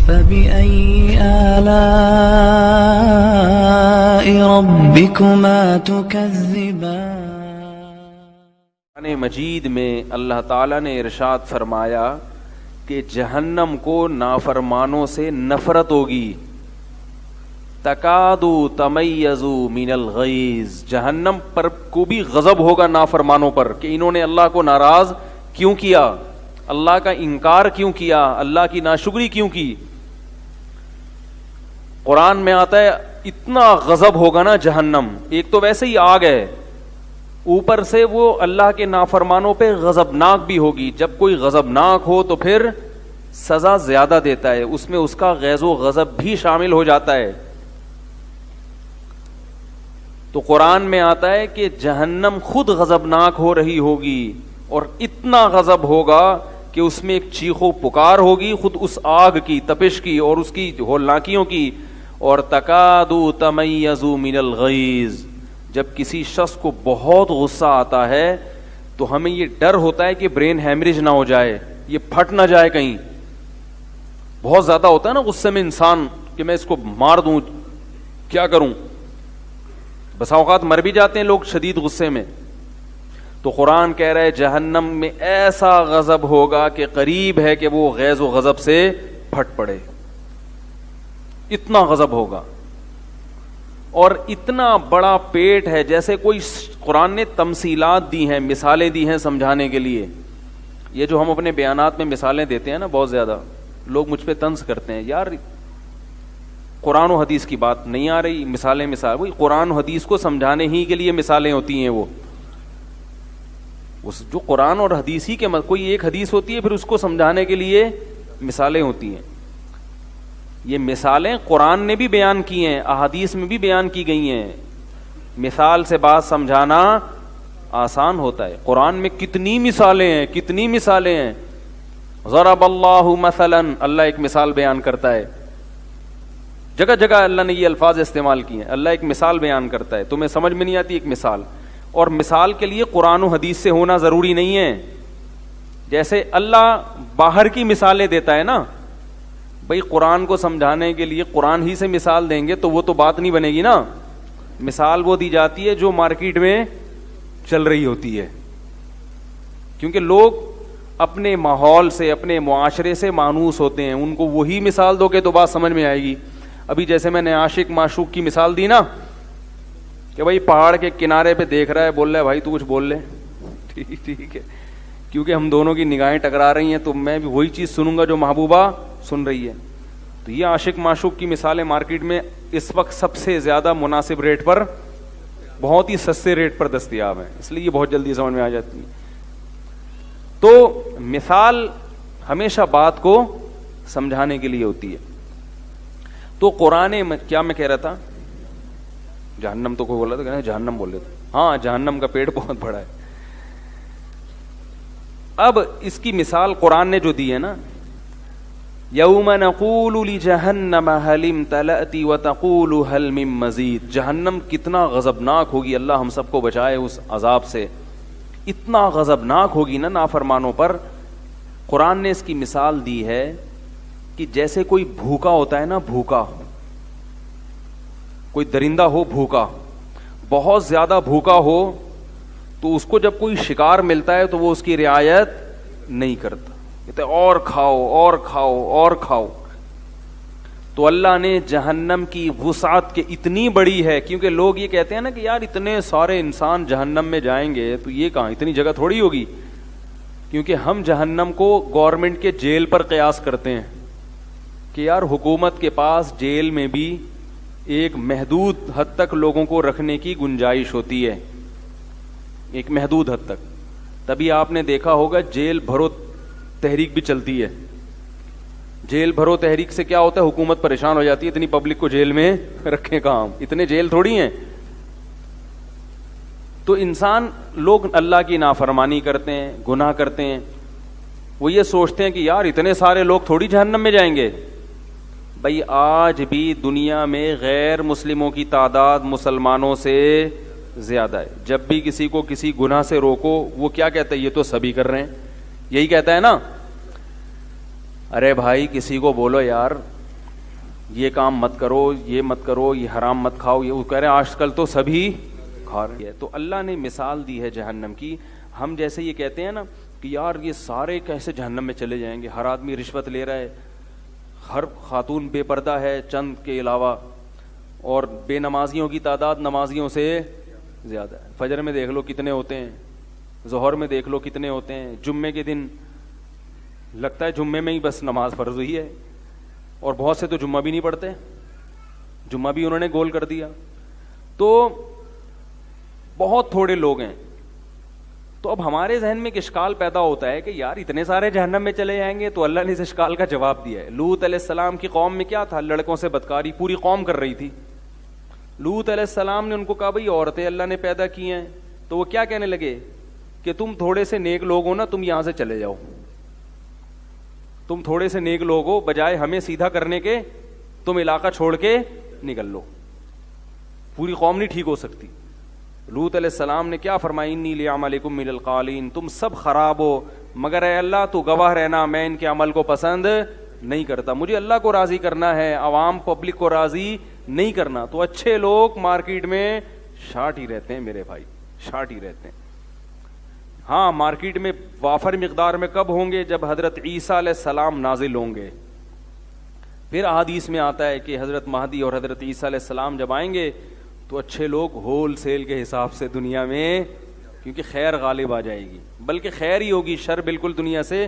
فبأي آلاء ربكما تكذبان۔ قرآن مجید میں اللہ تعالیٰ نے ارشاد فرمایا کہ جہنم کو نافرمانوں سے نفرت ہوگی۔ تکادو تمیزو من الغیظ، جہنم پر کو بھی غضب ہوگا نافرمانوں پر کہ انہوں نے اللہ کو ناراض کیوں کیا، اللہ کا انکار کیوں کیا، اللہ کی ناشکری کیوں کی۔ قرآن میں آتا ہے اتنا غضب ہوگا نا جہنم، ایک تو ویسے ہی آگ ہے، اوپر سے وہ اللہ کے نافرمانوں پہ غضبناک بھی ہوگی۔ جب کوئی غضبناک ہو تو پھر سزا زیادہ دیتا ہے، اس میں اس کا غیظ و غضب بھی شامل ہو جاتا ہے۔ تو قرآن میں آتا ہے کہ جہنم خود غضبناک ہو رہی ہوگی اور اتنا غضب ہوگا کہ اس میں ایک چیخ و پکار ہوگی خود اس آگ کی، تپش کی اور اس کی ہولناکیوں کی۔ اور تکادو تمیزو من الغیظ، جب کسی شخص کو بہت غصہ آتا ہے تو ہمیں یہ ڈر ہوتا ہے کہ برین ہیمریج نہ ہو جائے، یہ پھٹ نہ جائے کہیں۔ بہت زیادہ ہوتا ہے نا غصے میں انسان کہ میں اس کو مار دوں، کیا کروں، بسا اوقات مر بھی جاتے ہیں لوگ شدید غصے میں۔ تو قرآن کہہ رہا ہے جہنم میں ایسا غضب ہوگا کہ قریب ہے کہ وہ غیظ و غضب سے پھٹ پڑے، اتنا غضب ہوگا۔ اور اتنا بڑا پیٹ ہے، جیسے کوئی قرآن نے تمثیلات دی ہیں، مثالیں دی ہیں سمجھانے کے لیے۔ یہ جو ہم اپنے بیانات میں مثالیں دیتے ہیں نا، بہت زیادہ لوگ مجھ پہ طنز کرتے ہیں، یار قرآن و حدیث کی بات نہیں آ رہی، مثالیں وہی قرآن و حدیث کو سمجھانے ہی کے لیے مثالیں ہوتی ہیں۔ وہ جو قرآن اور حدیث ہی کے کوئی ایک حدیث ہوتی ہے، پھر اس کو سمجھانے کے لیے مثالیں ہوتی ہیں۔ یہ مثالیں قرآن نے بھی بیان کی ہیں، احادیث میں بھی بیان کی گئی ہیں۔ مثال سے بات سمجھانا آسان ہوتا ہے۔ قرآن میں کتنی مثالیں ہیں، کتنی مثالیں ہیں۔ ضرب اللہ مثلا، اللہ ایک مثال بیان کرتا ہے، جگہ جگہ اللہ نے یہ الفاظ استعمال کیے ہیں۔ اللہ ایک مثال بیان کرتا ہے، تمہیں سمجھ میں نہیں آتی ایک مثال، اور مثال کے لیے قرآن و حدیث سے ہونا ضروری نہیں ہے۔ جیسے اللہ باہر کی مثالیں دیتا ہے نا، بھئی قرآن کو سمجھانے کے لیے قرآن ہی سے مثال دیں گے تو وہ تو بات نہیں بنے گی نا۔ مثال وہ دی جاتی ہے جو مارکیٹ میں چل رہی ہوتی ہے، کیونکہ لوگ اپنے ماحول سے، اپنے معاشرے سے مانوس ہوتے ہیں، ان کو وہی مثال دو گے تو بات سمجھ میں آئے گی۔ ابھی جیسے میں نے عاشق معشوق کی مثال دی نا، کہ بھائی پہاڑ کے کنارے پہ دیکھ رہا ہے، بول رہا ہے بھائی تو کچھ بول لے، ٹھیک ہے، کیونکہ ہم دونوں کی نگاہیں ٹکرا رہی ہیں تو میں بھی وہی چیز سنوں گا جو محبوبہ سن رہی ہے۔ تو یہ عاشق معشوق کی مثالیں مارکیٹ میں اس وقت سب سے زیادہ مناسب ریٹ پر، بہت ہی سستے ریٹ پر دستیاب ہیں، اس لیے یہ بہت جلدی سمجھ میں آ جاتی ہے۔ تو مثال ہمیشہ بات کو سمجھانے کے لیے ہوتی ہے۔ تو قرآن کیا میں کہہ رہا تھا، جہنم تو کوئی بولا تھا، جہنم بول رہے تھے، ہاں جہنم کا پیٹ بہت بڑا ہے۔ اب اس کی مثال قرآن نے جو دی ہے نا، یوم نقول لجہنم هل امتلأت وتقول هل من مزید، جہنم کتنا غضبناک ہوگی، اللہ ہم سب کو بچائے اس عذاب سے، اتنا غضبناک ہوگی نا نافرمانوں پر۔ قرآن نے اس کی مثال دی ہے کہ جیسے کوئی بھوکا ہوتا ہے نا، بھوکا کوئی درندہ ہو، بھوکا بہت زیادہ بھوکا ہو تو اس کو جب کوئی شکار ملتا ہے تو وہ اس کی رعایت نہیں کرتا، کہتے اور کھاؤ اور کھاؤ اور کھاؤ۔ تو اللہ نے جہنم کی وسعت کے اتنی بڑی ہے، کیونکہ لوگ یہ کہتے ہیں نا کہ یار اتنے سارے انسان جہنم میں جائیں گے تو یہ کہاں اتنی جگہ تھوڑی ہوگی، کیونکہ ہم جہنم کو گورنمنٹ کے جیل پر قیاس کرتے ہیں کہ یار حکومت کے پاس جیل میں بھی ایک محدود حد تک لوگوں کو رکھنے کی گنجائش ہوتی ہے، ایک محدود حد تک۔ تبھی آپ نے دیکھا ہوگا جیل بھرو تحریک بھی چلتی ہے۔ جیل بھرو تحریک سے کیا ہوتا ہے، حکومت پریشان ہو جاتی ہے، اتنی پبلک کو جیل میں رکھے کام، اتنے جیل تھوڑی ہیں۔ تو انسان، لوگ اللہ کی نافرمانی کرتے ہیں، گناہ کرتے ہیں، وہ یہ سوچتے ہیں کہ یار اتنے سارے لوگ تھوڑی جہنم میں جائیں گے۔ بھائی آج بھی دنیا میں غیر مسلموں کی تعداد مسلمانوں سے زیادہ ہے۔ جب بھی کسی کو کسی گناہ سے روکو وہ کیا کہتا ہے، یہ تو سبھی کر رہے ہیں، یہی کہتا ہے نا۔ ارے بھائی کسی کو بولو یار یہ کام مت کرو, یہ مت کرو, یہ حرام مت کھاؤ, یہ وہ کہہ رہے ہیں آج کل تو سبھی کھا رہے ہیں. تو اللہ نے مثال دی ہے جہنم کی. ہم جیسے یہ کہتے ہیں نا کہ یار یہ سارے کیسے جہنم میں چلے جائیں گے, ہر آدمی رشوت لے رہا ہے, ہر خاتون بے پردہ ہے چند کے علاوہ, اور بے نمازیوں کی تعداد نمازیوں سے زیادہ ہے. فجر میں دیکھ لو کتنے ہوتے ہیں, ظہر میں دیکھ لو کتنے ہوتے ہیں, جمعے کے دن لگتا ہے جمعے میں ہی بس نماز فرض ہوئی ہے, اور بہت سے تو جمعہ بھی نہیں پڑھتے, جمعہ بھی انہوں نے گول کر دیا. تو بہت تھوڑے لوگ ہیں. تو اب ہمارے ذہن میں ایک اشکال پیدا ہوتا ہے کہ یار اتنے سارے جہنم میں چلے جائیں گے. تو اللہ نے اس اشکال کا جواب دیا ہے. لوط علیہ السلام کی قوم میں کیا تھا, لڑکوں سے بدکاری پوری قوم کر رہی تھی. لوط علیہ السلام نے ان کو کہا بھائی عورتیں اللہ نے پیدا کی ہیں. تو وہ کیا کہنے لگے کہ تم تھوڑے سے نیک لوگ ہو نا, تم یہاں سے چلے جاؤ, تم تھوڑے سے نیک لوگ ہو, بجائے ہمیں سیدھا کرنے کے تم علاقہ چھوڑ کے نکل لو. پوری قوم نہیں ٹھیک ہو سکتی. لوط علیہ السلام نے کیا فرمایا, انی لعملکم من القالین, تم سب خراب ہو مگر اے اللہ تو گواہ رہنا میں ان کے عمل کو پسند نہیں کرتا. مجھے اللہ کو راضی کرنا ہے, عوام پبلک کو راضی نہیں کرنا. تو اچھے لوگ مارکیٹ میں شارٹ ہی رہتے ہیں میرے بھائی, شارٹ ہی رہتے ہیں. ہاں مارکیٹ میں وافر مقدار میں کب ہوں گے, جب حضرت عیسیٰ علیہ السلام نازل ہوں گے. پھر احادیث میں آتا ہے کہ حضرت مہدی اور حضرت عیسیٰ علیہ السلام جب آئیں گے تو اچھے لوگ ہول سیل کے حساب سے دنیا میں, کیونکہ خیر غالب آ جائے گی, بلکہ خیر ہی ہوگی, شر بالکل دنیا سے